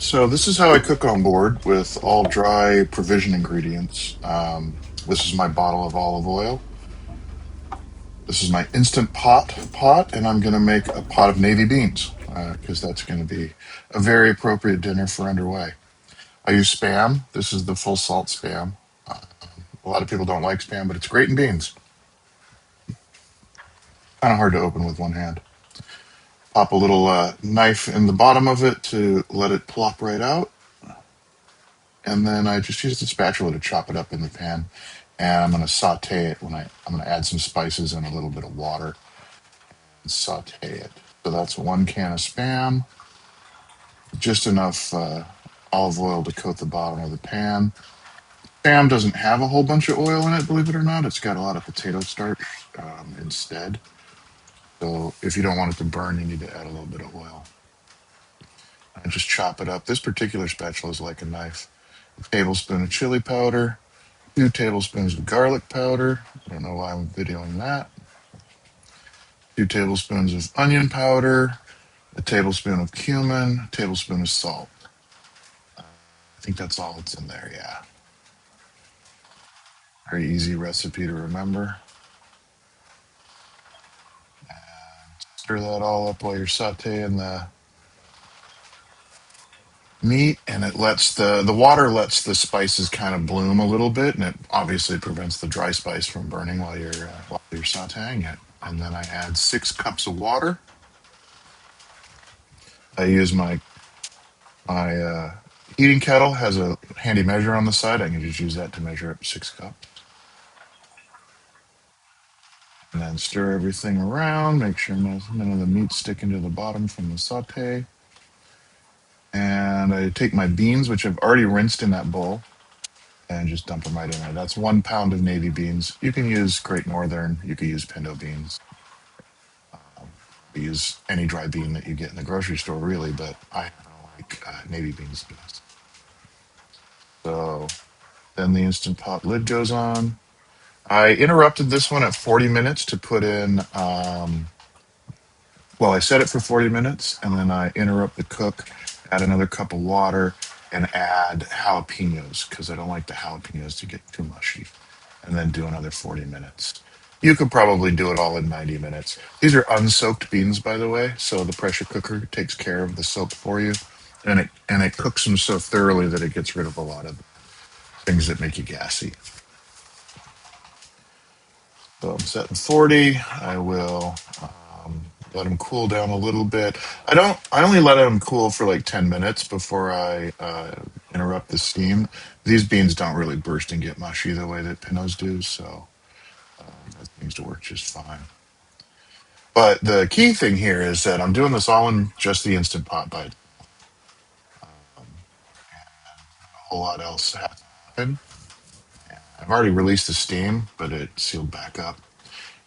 So this is how I cook on board with all dry provision ingredients. This is my bottle of olive oil. This is my instant pot, and I'm going to make a pot of navy beans because that's going to be a very appropriate dinner for underway. I use Spam. This is the full salt Spam. Uh, a lot of people don't like Spam, but it's great in beans. Kind of hard to open with one hand. Pop a little knife in the bottom of it to let it plop right out. And then I just use the spatula to chop it up in the pan. And I'm going to saute it I'm going to add some spices and a little bit of water and saute it. So that's 1 can of Spam, just enough olive oil to coat the bottom of the pan. Spam doesn't have a whole bunch of oil in it, believe it or not. It's got a lot of potato starch instead. So if you don't want it to burn, you need to add a little bit of oil. And just chop it up. This particular spatula is like a knife. A tablespoon of chili powder, 2 tablespoons of garlic powder. I don't know why I'm videoing that. 2 tablespoons of onion powder, a tablespoon of cumin, a tablespoon of salt. I think that's all that's in there, yeah. Very easy recipe to remember. Stir that all up while you're sauteing the meat, and it lets the water lets the spices kind of bloom a little bit, and it obviously prevents the dry spice from burning while you're sauteing it. And then I add 6 cups of water. I use my heating kettle has a handy measure on the side. I can just use that to measure up 6 cups. And then stir everything around, make sure none of the meat's sticking to the bottom from the saute. And I take my beans, which I've already rinsed in that bowl, and just dump them right in there. That's 1 pound of navy beans. You can use Great Northern, you could use pinto beans. Use any dry bean that you get in the grocery store, really, but I like navy beans best. So then the Instant Pot lid goes on. I interrupted this one at 40 minutes to put in, I set it for 40 minutes and then I interrupt the cook, add another cup of water, and add jalapenos because I don't like the jalapenos to get too mushy. And then do another 40 minutes. You could probably do it all in 90 minutes. These are unsoaked beans, by the way, so the pressure cooker takes care of the soak for you. And it cooks them so thoroughly that it gets rid of a lot of things that make you gassy. So I'm setting 40. I will let them cool down a little bit. I only let them cool for like 10 minutes before I interrupt the steam. These beans don't really burst and get mushy the way that pinos do, so that seems to work just fine. But the key thing here is that I'm doing this all in just the Instant Pot by a whole lot else has to happen. I've already released the steam, but it sealed back up.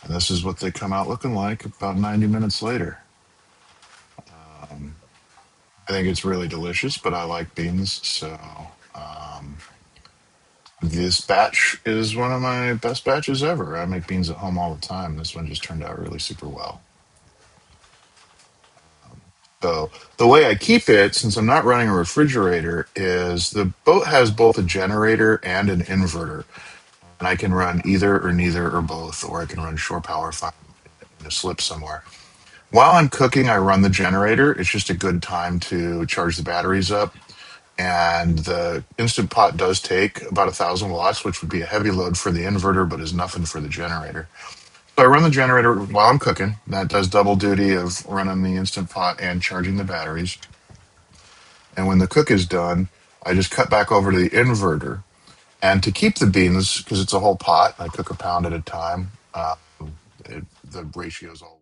And this is what they come out looking like about 90 minutes later. Um, I think it's really delicious, but I like beans, so this batch is one of my best batches ever. I make beans at home all the time. This one just turned out really super well. So the way I keep it, since I'm not running a refrigerator, is the boat has both a generator and an inverter, and I can run either or neither or both, or I can run shore power if I'm in a slip somewhere. While I'm cooking, I run the generator. It's just a good time to charge the batteries up. And the Instant Pot does take about 1,000 watts, which would be a heavy load for the inverter, but is nothing for the generator. So I run the generator while I'm cooking. That does double duty of running the Instant Pot and charging the batteries. And when the cook is done, I just cut back over to the inverter. And to keep the beans, because it's a whole pot, I cook a pound at a time. The ratio's all